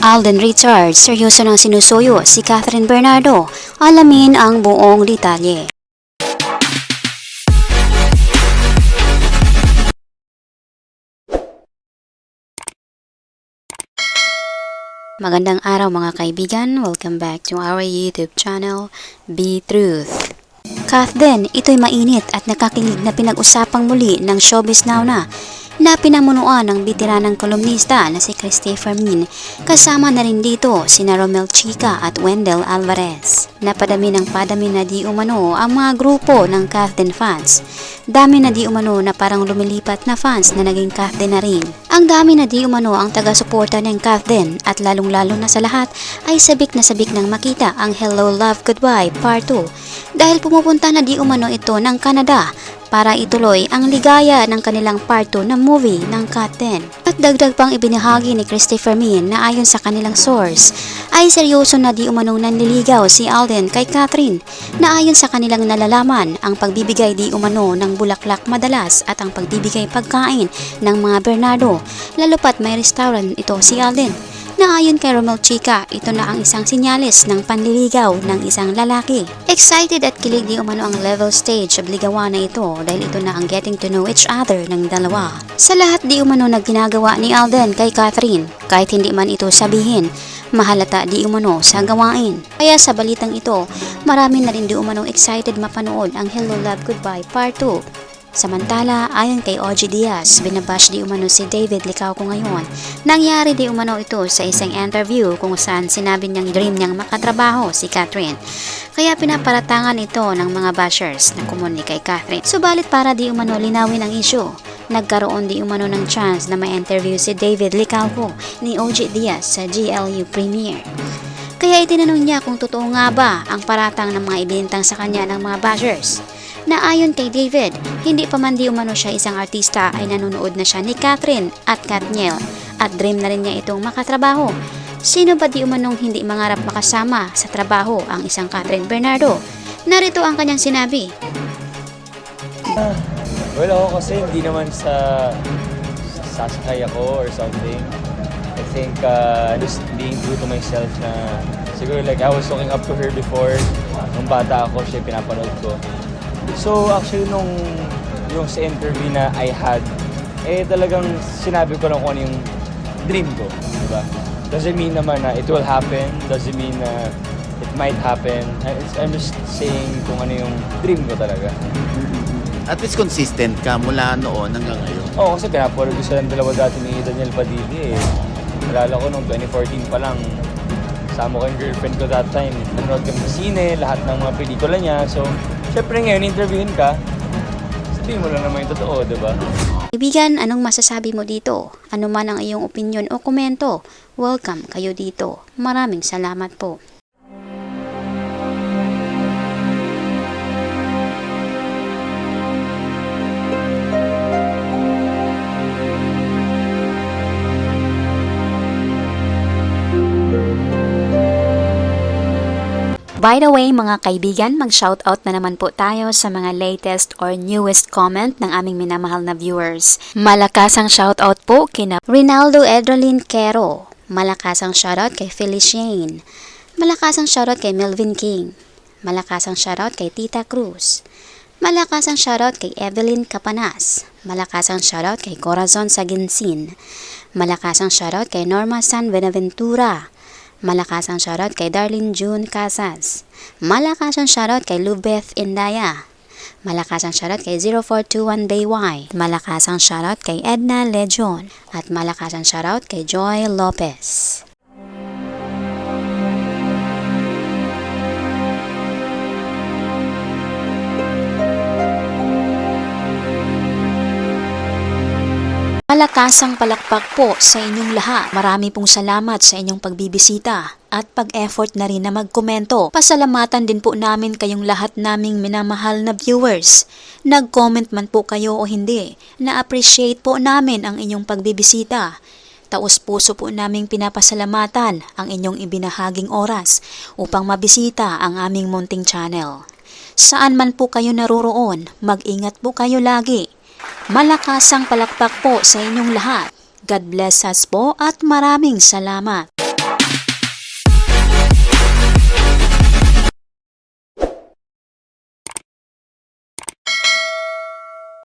Alden Richards, seryoso ng sinusuyo si Catherine Bernardo. Alamin ang buong detalye. Magandang araw mga kaibigan, welcome back to our YouTube channel, Be Truth. Kath din, ito'y mainit at nakakilig na pinag-usapang muli ng Showbiz Now na pinamunuan ng bitiranang kolumnista na si Christopher Min. Kasama na rin dito sina Romel Chica at Wendell Alvarez. Napadami ng padami na di umano ang mga grupo ng Kath din fans. Dami na di umano na parang lumilipat na fans na naging Kath din na rin. Ang dami na di umano ang taga-suporta ng Kath din at lalong-lalo na sa lahat ay sabik na sabik nang makita ang Hello Love Goodbye Part 2 dahil pumupunta na di umano ito ng Canada para ituloy ang ligaya ng kanilang part 2 na movie ng Kath din. At dagdag pang ibinahagi ni Christopher Min na ayon sa kanilang source ay seryoso na di umanong nanliligaw si Alden kay Catherine na ayon sa kanilang nalalaman ang pagbibigay di umano ng bulaklak madalas at ang pagbibigay pagkain ng mga Bernardo lalo pat may restaurant ito si Alden. Na ayon kay Romel Chica, ito na ang isang sinyalis ng panliligaw ng isang lalaki. Excited at kilig di umano ang level stage of ligawan na ito dahil ito na ang getting to know each other ng dalawa. Sa lahat di umano na ginagawa ni Alden kay Catherine, kahit hindi man ito sabihin, mahalata di umano sa gawain. Kaya sa balitang ito, marami na rin di umano excited mapanood ang Hello Love Goodbye Part 2. Samantala, ayon kay OG Diaz, binabash di umano si David Licauco ngayon. Nangyari di umano ito sa isang interview kung saan sinabi niyang dream niyang makatrabaho si Catherine. Kaya pinaparatangan ito ng mga bashers na kumuni kay Catherine. Subalit para di umano linawin ang issue, nagkaroon di umano ng chance na ma-interview si David Licauco ni OG Diaz sa GLU Premiere. Kaya itinanong niya kung totoo nga ba ang paratang ng mga ibinintang sa kanya ng mga bashers. Na ayon kay David, hindi pa man di umano siya isang artista ay nanonood na siya ni Catherine at Katniel at dream na rin niya itong makatrabaho. Sino ba di umanong hindi mangarap makasama sa trabaho ang isang Catherine Bernardo? Narito ang kanyang sinabi. Well, ako kasi hindi naman sa sasakay ako or something. I think just being true to myself na siguro like I was looking up to her before. Nung bata ako, siya pinapanood ko. So actually yung sa interview na I had, talagang sinabi ko lang kung ano yung dream ko, diba? Doesn't mean naman na it will happen, doesn't mean na it might happen. I'm just saying kung ano yung dream ko talaga. At least consistent ka mula noon hanggang ngayon. Oo, kasi pinapanood ko silang dalawa dati ni Daniel Padilla eh. Alala ko nung 2014 pa lang, kasama ko yung girlfriend ko that time. Nanonood kami sa sine, lahat ng mga pelikula niya. So, syempre ngayon, interviewin ka, sabihin mo lang naman yung totoo, diba? Kaibigan, anong masasabi mo dito? Ano man ang iyong opinion o komento, welcome kayo dito. Maraming salamat po. By the way mga kaibigan, mag-shoutout na naman po tayo sa mga latest or newest comment ng aming minamahal na viewers. Malakasang shoutout po kina Rinaldo Edralin Quero. Malakasang shoutout kay Phyllis Shane. Malakasang shoutout kay Melvin King. Malakasang shoutout kay Tita Cruz. Malakasang shoutout kay Evelyn Capanas. Malakasang shoutout kay Corazon Saginsin. Malakasang shoutout kay Norma San Benaventura. Malakasang shoutout kay Darlene June Casas. Malakasang shoutout kay Lubeth Indaya. Malakasang shoutout kay 0421 Bayway. Malakasang shoutout kay Edna Legion. At malakasang shoutout kay Joy Lopez. Malakasang palakpak po sa inyong lahat. Marami pong salamat sa inyong pagbibisita at pag-effort na rin na magkomento. Pasalamatan din po namin kayong lahat naming minamahal na viewers. Nag-comment man po kayo o hindi, na-appreciate po namin ang inyong pagbibisita. Taos-puso po naming pinapasalamatan ang inyong ibinahaging oras upang mabisita ang aming munting channel. Saan man po kayo naroroon, mag-ingat po kayo lagi. Malakasang palakpak po sa inyong lahat. God bless us po at maraming salamat.